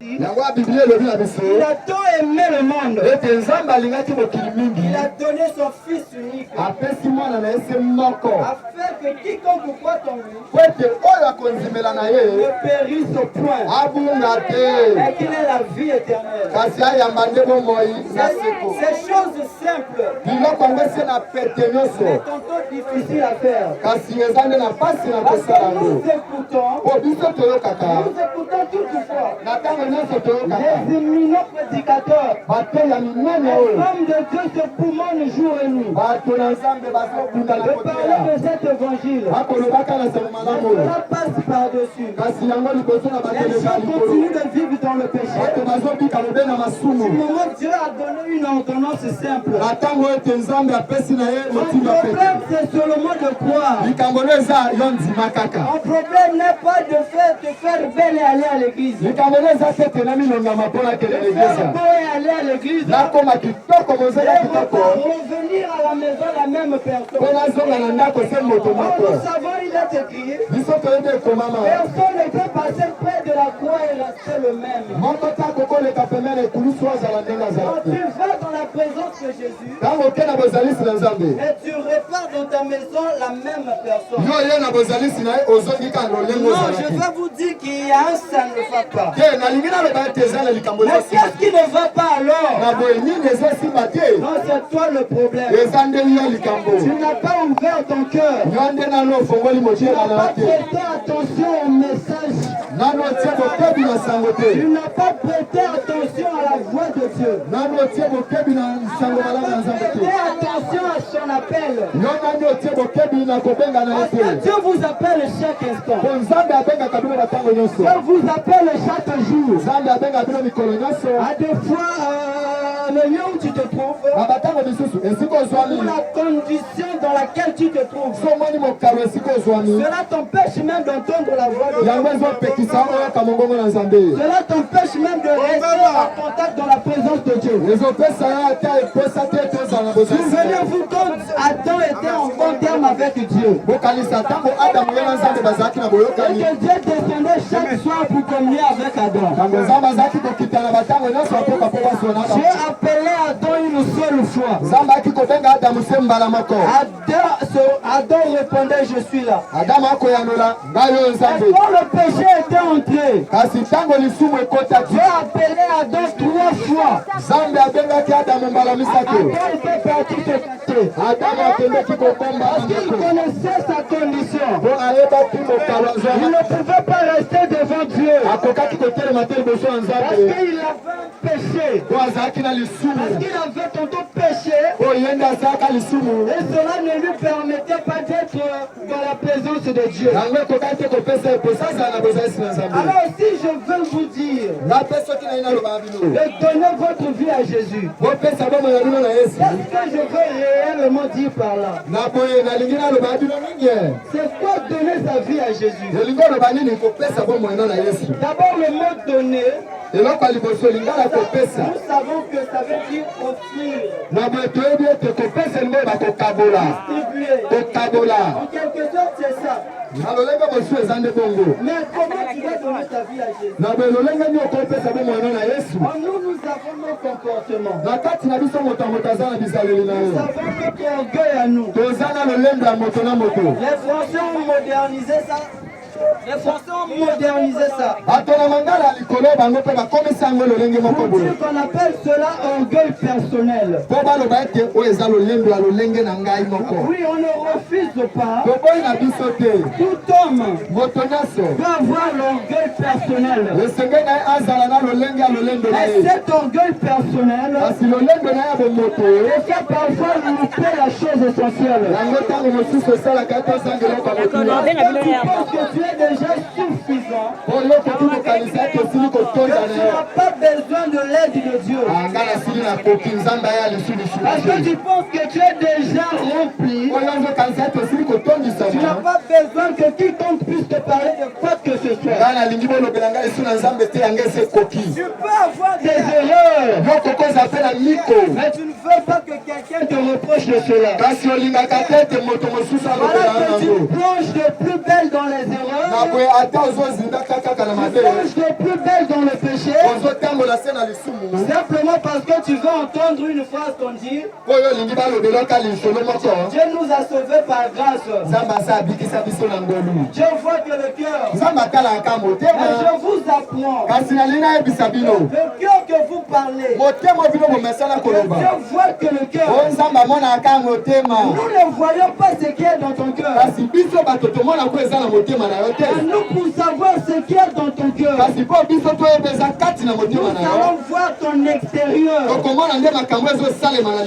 Il a tant aimé le monde. Il a donné son Fils unique. Afin que quiconque croit en lui ne périsse au point. Et qu'il ait la vie éternelle. Ces choses simples. Mais tantôt difficiles à faire. Parce que nous écoutons toutefois les éminents prédicateurs, l'homme de Dieu se poumonne jour et nuit de parler de cet évangile. Cela passe par-dessus. Les gens continuent de vivre dans le péché. Du moment Dieu a donné une ordonnance simple. Mon problème c'est seulement de croire. Mon problème n'est pas de faire belle et aller à l'église. De faire beau et aller à l'église. Et revenir à la maison la même personne. Or, nous savons, il est écrit. Personne ne peut passer près de la croix et rester le même. Quand tu vas dans la présence de Jésus, et tu repars dans ta maison la même personne. Non, je vais vous dire qu'il y a un ça ne va pas. Mais qu'est-ce qui ne va pas alors? Non, c'est toi le problème. Tu n'as pas ouvert ton cœur. Tu n'as pas prêté attention au message. Tu n'as pas prêté attention à la voix de Dieu. Tu n'as pas prêté attention à son appel. Parce que Dieu vous appelle chaque instant. Dieu vous appelle chaque jour. À des fois, le lieu où tu te trouves, ou la condition dans laquelle tu te trouves, cela t'empêche même d'entendre la voix de Dieu. Cela t'empêche même de rester en contact dans la présence de Dieu. Souvenez-vous quand Adam était en bon terme avec Dieu. Et que Dieu descendait chaque soir pour communier avec Adam. Dieu appelait Adam une seule fois. Adam répondait, je suis là. Et quand le péché était entré, Dieu appelait Adam 3 fois. Adam était parti se cacher. Parce qu'il connaissait sa condition. Il ne pouvait pas rester devant Dieu. Parce qu'il avait un péché. Parce qu'il avait tantôt péché. Et cela ne lui permettait pas d'être dans la présence de Dieu. Alors si je veux vous dire de donner votre vie à Jésus, qu'est-ce que je veux réellement dire par là? C'est quoi donner sa vie à Jésus? D'abord le mot donner, nous savons que ça veut dire offrir, distribuer. En quelque sorte c'est ça. Mais comment tu dois donner ta vie à Jésus? En nous, nous avons nos comportements. Nous avons notre orgueil à nous. Les Français ont modernisé ça. Les Français ont modernisé ça. Pour dire qu'on appelle cela orgueil personnel. Oui, on ne refuse pas. Tout homme peut avoir l'orgueil personnel. Et cet orgueil personnel fait parfois louper la chose essentielle. Tu es déjà suffisant. Tu n'as pas besoin de l'aide de Dieu. Parce que tu penses que tu es déjà rempli. Tu n'as pas besoin que quiconque puisse te parler de quoi que ce soit. Tu peux avoir des erreurs. Mais tu ne veux pas que quelqu'un te reproche de cela. Voilà que tu plonges de plus belle dans les erreurs. changes de plus belle dans le péché. Simplement parce que tu veux entendre une phrase qu'on dit. Dieu nous a sauvés par grâce. Dieu voit que le cœur. Et je vous apprends. Le cœur que vous parlez. Dieu voit que le cœur. Nous ne voyons pas ce qui est dans ton cœur. Nous pour savoir ce qui est dans ton cœur. Nous allons voir ton extérieur.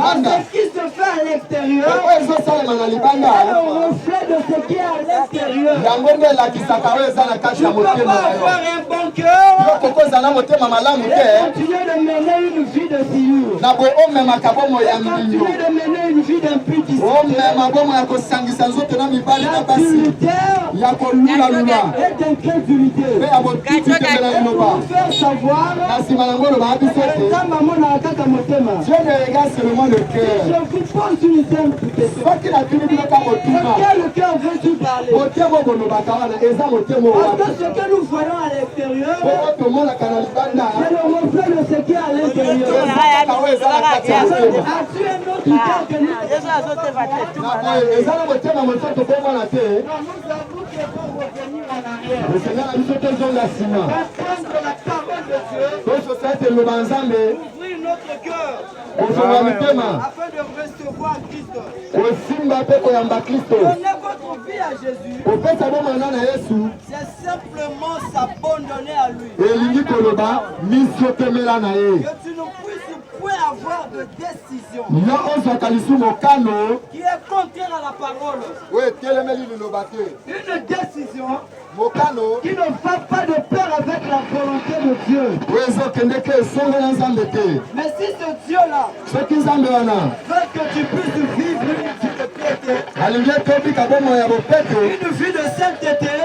Parce que ce qui se fait à l'extérieur est le reflet de ce qui est à l'intérieur. Tu ne peux pas avoir un bon cœur et continuer de mener une vie de silure. Continuer de mener une vie d'impudicité. Et d'incrédulité. Pour faire savoir Dieu ne regarde seulement le cœur. Je vous pose une simple question. De quel cœur veux-tu parler? Parce que ce que nous voyons à l'extérieur, c'est le reflet de ce qui est à l'intérieur. As-tu un autre cœur que nous? Non, nous avons qu'il faut revenir en arrière. Comprendre la parole de Dieu. Ouvrir notre cœur. Afin de recevoir Christ. Donnez votre vie à Jésus. C'est simplement s'abandonner à lui. Que tu ne puisses point avoir de décision qui est contraire à la parole. Une décision qui ne va pas de pair avec la volonté de Dieu. Mais si ce Dieu-là veut que tu puisses vivre une vie de piété, une vie de sainteté,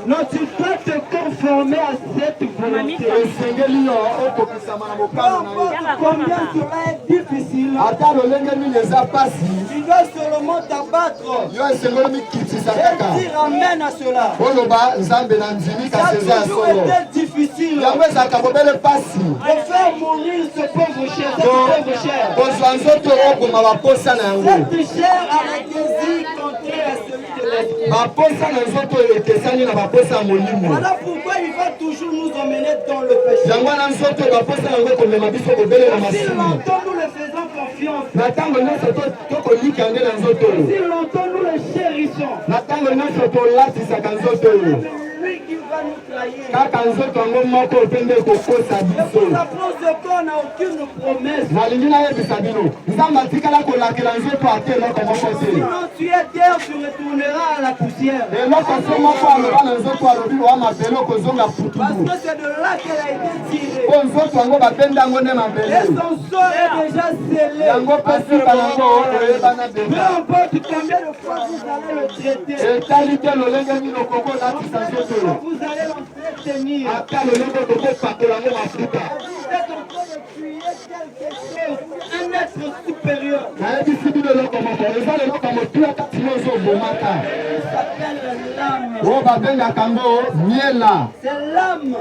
non, tu dois te conformer à cette volonté. Peu importe combien cela est difficile, tu dois seulement t'abattre et dire amen à cela. Ça a toujours été difficile de faire mourir ce pauvre cher, cette pauvre chair. Cette chair a un désir contraire à celui de l'esprit. Voilà pourquoi il va toujours nous emmener dans le péché. Si longtemps nous le faisons confiance, si longtemps nous le chérissons, lui qui va nous trahir. Et pour la France de corps, on n'a aucune promesse. Sinon tu es terre, tu retourneras à la poussière. Parce que c'est de là qu'elle a été tirée. Et son sort est déjà scellé. Peu importe combien de fois vous allez le traiter, vous allez l'entretenir. Vous êtes en train de tuer quelque chose, un être supérieur. Il s'appelle l'âme. C'est l'âme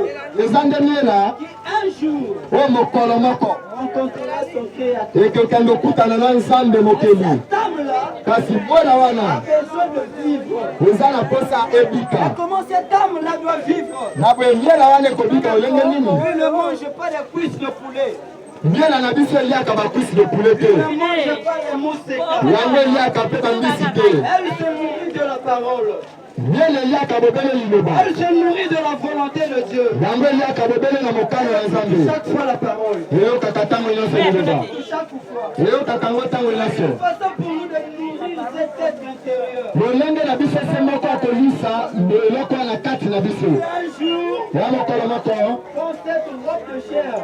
qui un jour rencontrera son créateur. Et cette âme-là a besoin de vivre. Et comment cette âme-là doit vivre? Il ne mange pas des cuisses de poulet. Il ne mange pas les mousses. Elle se nourrit de la parole. Elle se nourrit de la volonté de Dieu. Chaque fois la parole. Chaque fois. C'est une façon pour nous de nourrir cet être intérieur. Un jour, dans cette robe de chair,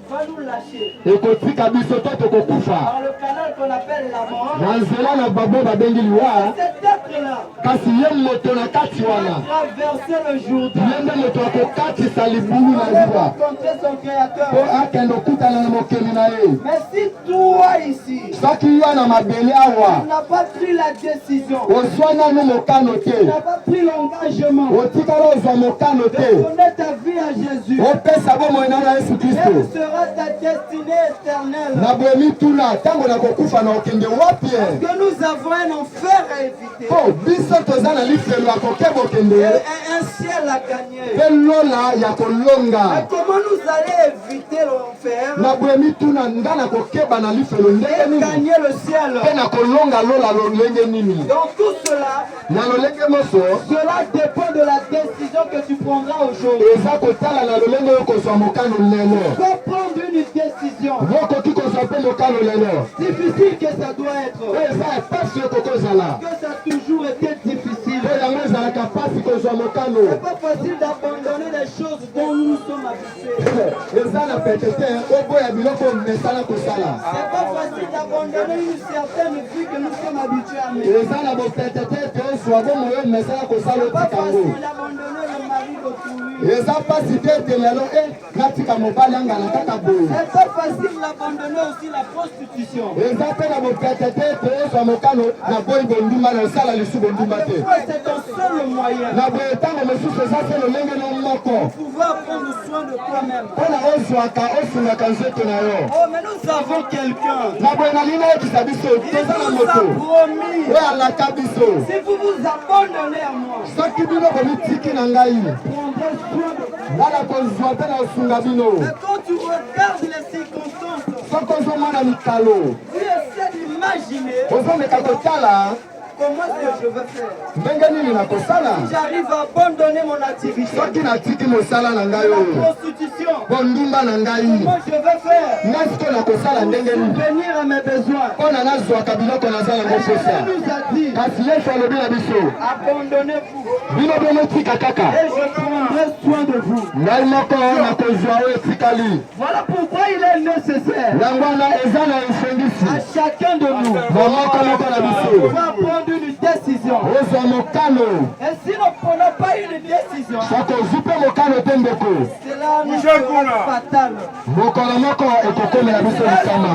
va nous lâcher. Ekotika biso to tokokufa. Par le canal qu'on appelle la mort. Na nzela na babo babengi liwa. Cet être-là. Kasi ye moto na kati wana. Traverser le Jourdain. Yende moto akokatisa libulu na liwa. Rencontrer son créateur. Po akende okutana na mokeli na ye. Mais si toi ici. Soki yo na mabele awa. Tu n'as pas pris la décision. Ozwa nanu mokano te. Tu n'as pas pris l'engagement. Otikala ozwa mokano te. De donner ta vie à Jésus. Opesa bomoi na Yesu Kristo. Quelle sera ta destinée éternelle? Na boemi tuna tango na kokufa na okende wapi? Que nous avons un enfer à éviter. Po biso toza na lifelo ya kokeba okende. Un ciel à gagner. Pe lola ya kolonga. Mais comment nous allons éviter l'enfer? Na boemi tuna nga na kokeba na lifelo ndenge nini? Gagner le ciel. Pe na kolonga lola lolenge nini? Donc tout cela, na lolenge moso. Cela dépend de la décision que tu prendras aujourd'hui. Eza kotala na lolenge oyo kozwa mokano lelo. Faut prendre une décision. Vokoki kozwa mpe mokano lelo. Difficile que ça doit être. Eza epasi oyo kokozala. Que ça a toujours été difficile. Pe yango ezalaka pasi kozwa mokano. C'est pas facile d'abandonner les choses dont nous sommes habitués. Eza na pete te oboya biloko mesala kosala. C'est pas facile d'abandonner une certaine vie que nous sommes habitués à mener. Eza na bopete te te ozwa bomo oyo mesala kosala C'est pas otikango. facile d'abandonner le mari d'autrui. Eza pasi te ete lelo natika mobali angala kaka boye. C'est pas facile d'abandonner aussi la prostitution. Eza pe na bopete te ete ozwa mokano na boyi bondumba na osala lisu bondumba te. C'est ton seul moyen. Na boye ntango mosusu eza te lolenge na moko. Pouvoir prendre soin de toi-même. Mpona ozwaka osungaka nzoto na yo. Oh, mais nous avons quelqu'un. Na boye nalingi nayebisa biso Il toza na nous a moto promis. oyo alaka biso. Si vous vous abandonnez à moi, Soki bino bomitiki na ngai prendrez soin de vous. nga na kozwa mpe na kosunga bino. Mais quand tu regardes les circonstances, Soki ozomona mikalo tu essaies d'imaginer ozomeka kotala comment est-ce que je vais faire. ndenge nini nakosala J'arrive à abandonner mon activité. soki natiki mosala na ngai La oyo prostitution. bondumba na ngai Comment je vais faire ngai sikoyo nakosala ndenge nini venir à mes besoins. mpona nazwaka biloko naza yango Jésus posa. nous a dit, Kasi Yesu alobi na biso abandonnez-vous bino bomotika kaka et je prendrai soin de vous. ngai moko nakozwa oyo etikali. Voilà pourquoi il est nécessaire yango wana eza na à esengisi chacun de nous bomoko moko na biso pouvoir prendre une décision. ozwa mokano. Et si nous ne prenons pas une décision, soki ozwi mpe mokano te ndeko cela nous sera fatal. mokolo moko ekokomela biso lisama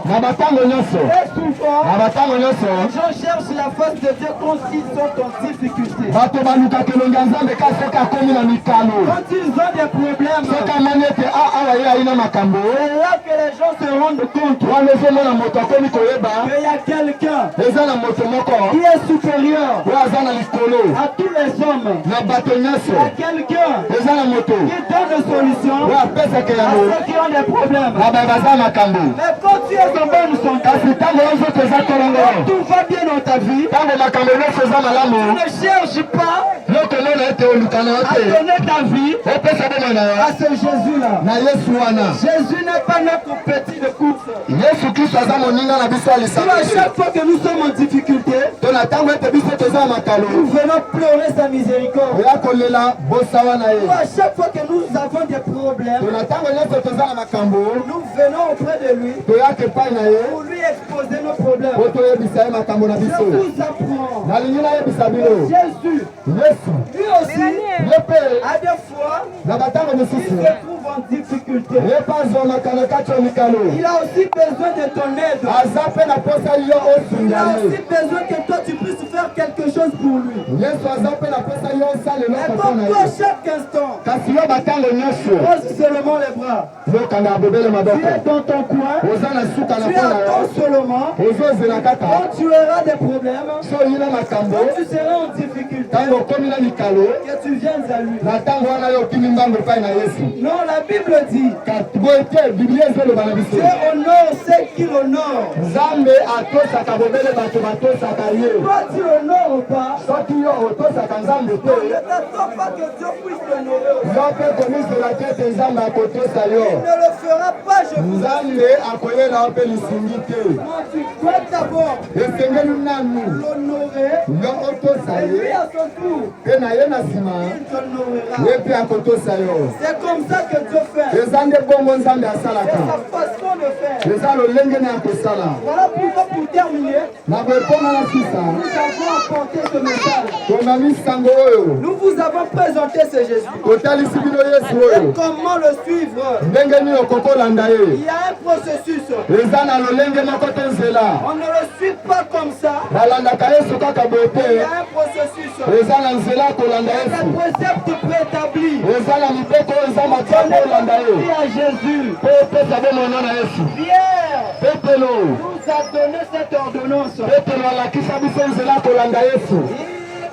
na batango nyonso. Très souvent, Na batango nyonso les gens cherchent la face de Dieu quand ils sont en difficulté. bato balukaka elongi ya nzambe ka soki akomi na mikalo. Quand ils ont des problèmes, soki amoni ete awa ye ayi na makambo c'est là que les gens se rendent compte wana ezomona moto akomi koyeba qu'il y a quelqu'un eza na moto moko qui est supérieur oyo aza na likolo à tous les hommes. na bato nyonso. Il y a quelqu'un eza na moto qui donne des solutions oyo apesaka à yango ceux qui ont des problèmes. na baye baza makambo. Mais quand tu es en bonne santé, kasi ntango nzoto eza quand kolongolo tout va bien dans ta vie, ntango makambo nyonso eza malamu ne cherche pas yokomona ete olukana yo à te donner ta vie opesa bomoi na yo à ce Jésus-là. na Yesu wana. Jésus n'est pas notre petit de course. Yesu Kristo aza moninga na biso ya À lisanga te. chaque fois que nous sommes en difficulté, to na ntango ete biso toza na makalo nous venons pleurer sa miséricorde. oya kolela bosawa na ye. À chaque fois que nous avons des to problèmes, na ntango nyonso toza na makambo nous venons auprès de lui toyaka epai na ye pour lui exposer nos problèmes. po toyebisa ye makambo na Je biso. vous apprends. nalingi nayebisa bino Jésus, Yesu lui aussi, ye mpe à des fois, na batango il mosusu se trouve en difficulté. ye mpe azwamaka na kati ya mikalo. Il a aussi besoin de ton aide. aza mpe na posa yo Il a osunga aussi ye. besoin que toi tu puisses faire quelque chose pour lui. Yesu aza mpe na posa yo osala Et eloko mpo comme na toi, ye. chaque instant, kasi yo batango nyonso pose seulement les bras. yokanga ya bobele Tu maboko es dans ton coin, oza na suka na tu mpo na attends yo seulement. ozozela kaka Quand tu auras des problèmes, so oyi na makambo quand tu seras en difficulté, ntango okomi na mikalo que tu viennes à lui. na ntango wana yo okimi mbango epai na Yesu. Non, la Bible dit, boye te biblia ezoloba na biso Dieu honore ceux qui l'honorent. nzambe atosaka bobele bato batosaka ye. Toi, tu honores pas. soki yo otosaka nzambe te Ne t'attends pas que Dieu puisse t'honorer aussi. yo mpe komisela te ete nzambe akotosa yo. Il ne le fera pas, je vous nzambe akoyela yo mpe lisungi te. moi, tu dois d'abord esengeli nanu l'honorer. yo otosa Et lui, ye à son tour, mpe na ye na nsima il t'honorera. ye mpe akotosa yo. C'est comme ça que Dieu de faire. eza nde bongo nzambe C'est asalaka sa façon de faire. eza lolenge na ya kosala Voilà pourquoi pour terminer, na boeponga na sisa nous avons apporté ce message. tomami sango oyo Nous vous avons présenté ce Jésus. totalisi bino yesu Et oyo comment le suivre? ndenge nini okokolanda ye Il y a un processus. eza na lolenge moko te nzela On ne le suit pas comme ça. balandaka yesu kaka boye Il y te a un processus. eza na nzela ya kolanda Il y a yesu un précepte préétabli. eza na mibeko oyo eza matia mpo olanda ye Donner à Jésus. mpo opesa bomona na yesu Pierre petelo nous a donné cette ordonnance. petelo alakisa biso nzela ya kolanda yesu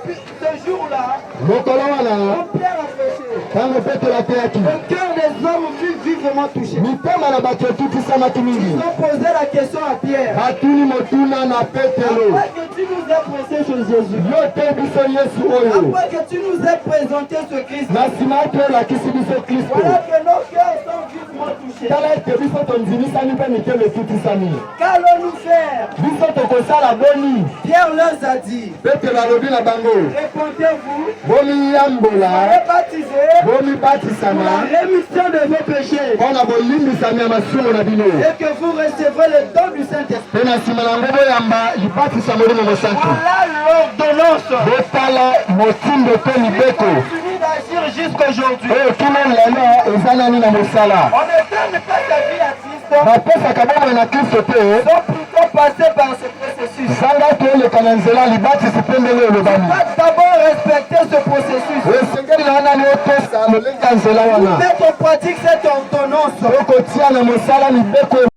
Et puis ce jour-là, mokolo wana quand Pierre a prêché, ntango petelo ateyaki le cœur des hommes fut vivement touché. mitema na bato etutisamaki mingi Ils ont posé la question à Pierre. batuni motuna na petelo Après que tu nous as prêché sur Jésus, yo te biso yesu oyo après que tu nous as présenté ce Christ, na nsima ete olakisi biso kristo voilà que nos cœurs sont vivement touchés. tala ete biso tonzimisani mpe mikelo etutisami Qu'allons-nous faire? biso tokosala boni Pierre leur a dit, petelo alobi na bango répondez-vous, bomiyambola soyez baptisés pour bomibatisama la rémission de vos péchés mpo na bolimbisami ya masumu na bino et que vous recevrez le don du Saint-Esprit. mpe na nsima nango boyamba libatisa molimo mosantu Voilà l'ordonnance. botala motindo mpe libeko Continue d'agir jusqu'aujourd'hui. oyo kino lelo eza nani na mosala On ne donne pas sa vie à Christ bapesaka bomoi na kristo te sans plutôt passer par ce processus. zanga toeleka na nzela libatisi mpe ndenge olobami Va d'abord respecter ce processus. esengeli na nani otosa lolenge ya nzela wana Mettre en pratique cette ordonnance. okotia na mosala mibeko